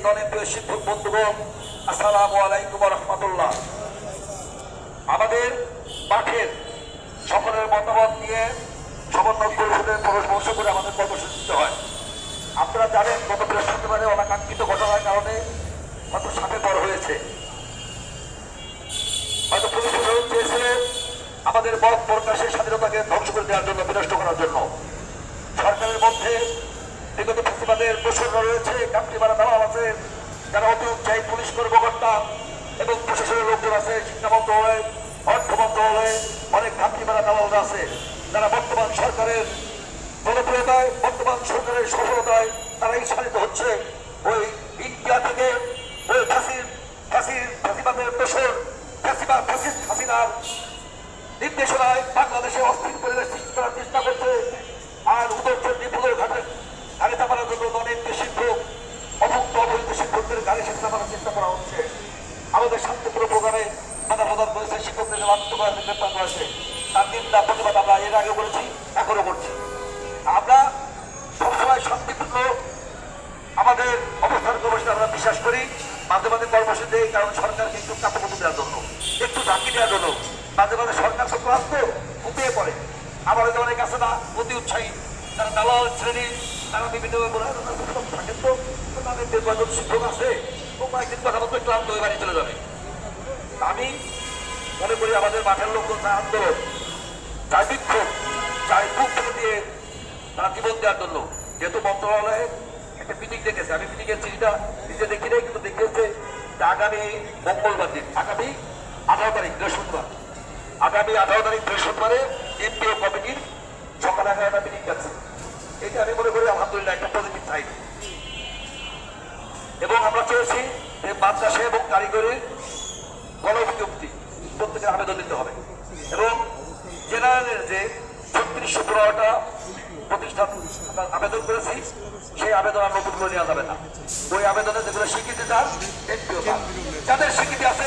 প্রিয় শিক্ষক বন্ধুগণ, আসসালামু আলাইকুম ওয়া রাহমাতুল্লাহ। আমাদের মাঠের সকলের মতামত নিয়ে সমন্বয় পরিষদের পরামর্শ করে আমাদের কর্মসূচি দিতে হয়। আপনারা জানেন গত বৃহস্পতিবারে অনাকাঙ্ক্ষিত ঘটনার কারণে হয়তো সাপে বড় হয়েছে, হয়তো পুলিশ প্রশাসন চেয়েছিলেন আমাদের মত প্রকাশের স্বাধীনতাকে ধ্বংস করে দেওয়ার জন্য, বিনষ্ট করার জন্য। সরকারের মধ্যে বিগত ফেসিবাদের দোষররা রয়েছে, কামটিমারা দালাল আছে, যারা অতি উৎসাহী পুলিশ কর্মকর্তা এবং প্রশাসনের লোকজন আছে, শিক্ষা মন্ত্রণালয়, অর্থ মন্ত্রণালয়ে অনেক কামটিমারা দালালরা আছে, যারা বর্তমান সরকারের জনপ্রিয়তায়, বর্তমান সরকারের সফলতায় তারাই সারিত হচ্ছে। ওই ইন্ডিয়া থেকে ওই ফ্যাসিবাদের দোষর ফ্যাসিস্ট হাসিনার নির্দেশনায় বাংলাদেশে অস্থির পরিবেশ সৃষ্টি করার চেষ্টা করছে। আর উদর্চের বিপুলের ঘাটে চাপানোর জন্য অনেক শিক্ষক, অভুক্ত অবৈধ শিক্ষকদের গাড়ি সাথে চাপানোর চেষ্টা করা হচ্ছে। আমাদের শান্তিপূর্ণ প্রোগ্রামে বাধা প্রদান করেছে, শিক্ষকদের বাধ্য করা গ্রেপ্তার করেছে। তার নিন্দা প্রতিবাদ আমরা এর আগে করেছি, এখনো করছি। আমরা সবসময় শান্তিপূর্ণ আমাদের অবস্থান কর্মসূচি আমরা বিশ্বাস করি। মাঝে মাঝে কর্মসূচি দেই, কারণ সরকারকে একটু কাপড় দেওয়ার জন্য, একটু ঝাঁকি দেওয়ার জন্য। মাঝে মাঝে সরকার সক্রান্ত ঘুমিয়ে পড়ে। আবার যে অনেক আছে না অতি উৎসাহী, তারা দালাল শ্রেণী, তারা বিভিন্ন থাকেন তো তাদের যে কয়েকজন শিক্ষক আছে ও কয়েকদিন কথা মতো ক্লান্ত হয়ে বাড়ি চলে যাবে। আমি মনে করি আমাদের মাঠের লোকজন যা আন্দোলন, যাই বিক্ষোভ, যাই বুক থেকে দিয়ে তারা জীবন দেওয়ার জন্য, যেহেতু মন্ত্রণালয়ে একটা মিটিং ডেকেছে, আমি মিটিংয়ের চিঠিটা নিজে দেখি নাই, কিন্তু দেখেছে যে আগামী মঙ্গলবার দিন, আগামী 18 তারিখ বৃহস্পতিবার, আগামী 18 তারিখ বৃহস্পতিবারে এমপিও কমিটির সকাল 11টা মিটিং আছে। এটা আমি মনে করি আলহামদুলিল্লাহ একটা পজিটিভ সাইড। এবং আমরা চেয়েছি যে মাদ্রাসা এবং কারিগরির গণবিজ্ঞপ্তি প্রত্যেকের আবেদন দিতে হবে, এবং জেনারেলের যে 3615টা প্রতিষ্ঠান আবেদন করেছি, সেই আবেদন আর নতুন করে নেওয়া যাবে না। ওই আবেদনে যেগুলো স্বীকৃতি চান, যাদের স্বীকৃতি আছে